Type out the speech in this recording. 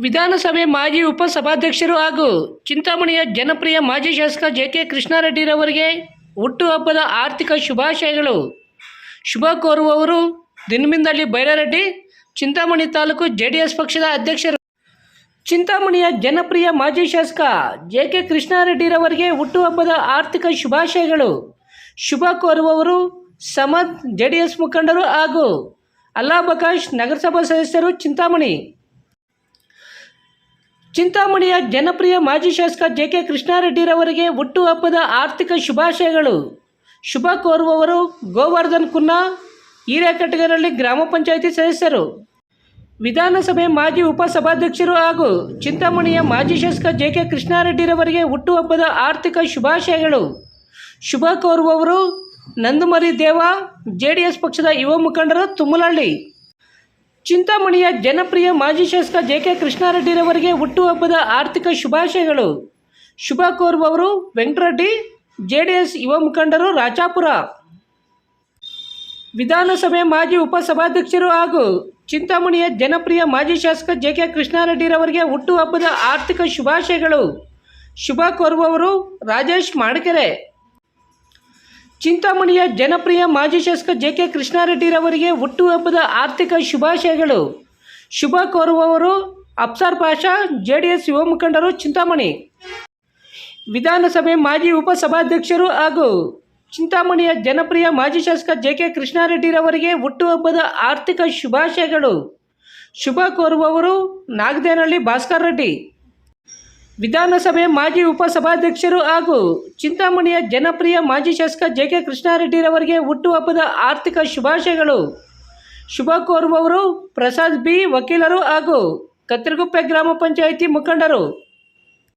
ವಿಧಾನಸಭೆ ಮಾಜಿ ಉಪಸಭಾಧ್ಯಕ್ಷರು ಹಾಗೂ ಚಿಂತಾಮಣಿಯ ಜನಪ್ರಿಯ ಮಾಜಿ ಶಾಸಕ ಜೆ.ಕೆ. ಕೃಷ್ಣಾರೆಡ್ಡಿರವರಿಗೆ ಹುಟ್ಟುಹಬ್ಬದ ಆರ್ಥಿಕ ಶುಭಾಶಯಗಳು. ಶುಭ ಕೋರುವವರು ದಿನಮಿಂದಳ್ಳಿ ಬೈರಾರೆಡ್ಡಿ, ಚಿಂತಾಮಣಿ ತಾಲೂಕು ಜೆಡಿಎಸ್ ಪಕ್ಷದ ಅಧ್ಯಕ್ಷರು. ಚಿಂತಾಮಣಿಯ ಜನಪ್ರಿಯ ಮಾಜಿ ಶಾಸಕ ಜೆ.ಕೆ. ಕೃಷ್ಣಾರೆಡ್ಡಿರವರಿಗೆ ಹುಟ್ಟುಹಬ್ಬದ ಆರ್ಥಿಕ ಶುಭಾಶಯಗಳು. ಶುಭ ಕೋರುವವರು ಸಮದ್ ಜೆಡಿಎಸ್ ಮುಖಂಡರು ಹಾಗೂ ಅಲ್ಲಾ ಬಕಾಶ್ ನಗರಸಭಾ ಸದಸ್ಯರು, ಚಿಂತಾಮಣಿ. ಚಿಂತಾಮಣಿಯ ಜನಪ್ರಿಯ ಮಾಜಿ ಶಾಸಕ ಜೆ.ಕೆ. ಕೃಷ್ಣಾರೆಡ್ಡಿರವರಿಗೆ ಹುಟ್ಟುಹಬ್ಬದ ಆರ್ಥಿಕ ಶುಭಾಶಯಗಳು. ಶುಭ ಕೋರುವವರು ಗೋವರ್ಧನ್ ಕುನ್ನಾ, ಹಿರೇಕಟ್ಟಗನಹಳ್ಳಿ ಗ್ರಾಮ ಪಂಚಾಯಿತಿ ಸದಸ್ಯರು. ವಿಧಾನಸಭೆ ಮಾಜಿ ಉಪಸಭಾಧ್ಯಕ್ಷರು ಹಾಗೂ ಚಿಂತಾಮಣಿಯ ಮಾಜಿ ಶಾಸಕ ಜೆ.ಕೆ. ಕೃಷ್ಣಾರೆಡ್ಡಿರವರಿಗೆ ಹುಟ್ಟುಹಬ್ಬದ ಆರ್ಥಿಕ ಶುಭಾಶಯಗಳು. ಶುಭ ಕೋರುವವರು ನಂದುಮರಿ ದೇವ, ಜೆಡಿಎಸ್ ಪಕ್ಷದ ಯುವ ಮುಖಂಡರು, ತುಮ್ಮಲಹಳ್ಳಿ. ಚಿಂತಾಮಣಿಯ ಜನಪ್ರಿಯ ಮಾಜಿ ಶಾಸಕ ಜೆ.ಕೆ. ಕೃಷ್ಣಾರೆಡ್ಡಿರವರಿಗೆ ಹುಟ್ಟುಹಬ್ಬದ ಆರ್ಥಿಕ ಶುಭಾಶಯಗಳು. ಶುಭ ಕೋರುವವರು ವೆಂಕಟರೆಡ್ಡಿ, ಜೆಡಿಎಸ್ ಯುವ ಮುಖಂಡರು, ರಾಜಾಪುರ. ವಿಧಾನಸಭೆ ಮಾಜಿ ಉಪಸಭಾಧ್ಯಕ್ಷರು ಹಾಗೂ ಚಿಂತಾಮಣಿಯ ಜನಪ್ರಿಯ ಮಾಜಿ ಶಾಸಕ ಜೆ.ಕೆ. ಕೃಷ್ಣಾರೆಡ್ಡಿರವರಿಗೆ ಹುಟ್ಟುಹಬ್ಬದ ಆರ್ಥಿಕ ಶುಭಾಶಯಗಳು. ಶುಭ ಕೋರುವವರು ರಾಜೇಶ್ ಮಾಡಕೆರೆ. ಚಿಂತಾಮಣಿಯ ಜನಪ್ರಿಯ ಮಾಜಿ ಶಾಸಕ ಜೆ.ಕೆ. ಕೃಷ್ಣಾರೆಡ್ಡಿರವರಿಗೆ ಹುಟ್ಟುಹಬ್ಬದ ಆರ್ಥಿಕ ಶುಭಾಶಯಗಳು. ಶುಭ ಕೋರುವವರು ಅಫ್ಸರ್ ಪಾಷಾ, ಜೆಡಿಎಸ್ ಯುವ ಮುಖಂಡರು, ಚಿಂತಾಮಣಿ. ವಿಧಾನಸಭೆ ಮಾಜಿ ಉಪಸಭಾಧ್ಯಕ್ಷರು ಹಾಗೂ ಚಿಂತಾಮಣಿಯ ಜನಪ್ರಿಯ ಮಾಜಿ ಶಾಸಕ ಜೆ.ಕೆ. ಕೃಷ್ಣಾರೆಡ್ಡಿರವರಿಗೆ ಹುಟ್ಟುಹಬ್ಬದ ಆರ್ಥಿಕ ಶುಭಾಶಯಗಳು. ಶುಭ ಕೋರುವವರು ನಾಗದೇನಹಳ್ಳಿ ಭಾಸ್ಕರ್ ರೆಡ್ಡಿ. ವಿಧಾನಸಭೆ ಮಾಜಿ ಉಪಸಭಾಧ್ಯಕ್ಷರು ಹಾಗೂ ಚಿಂತಾಮಣಿಯ ಜನಪ್ರಿಯ ಮಾಜಿ ಶಾಸಕ ಜೆ.ಕೆ. ಕೃಷ್ಣಾರೆಡ್ಡಿರವರಿಗೆ ಹುಟ್ಟುಹಬ್ಬದ ಆರ್ಥಿಕ ಶುಭಾಶಯಗಳು. ಶುಭ ಕೋರುವವರು ಪ್ರಸಾದ್ ಬಿ, ವಕೀಲರು ಹಾಗೂ ಕತ್ತರಗುಪ್ಪೆ ಗ್ರಾಮ ಪಂಚಾಯಿತಿ ಮುಖಂಡರು.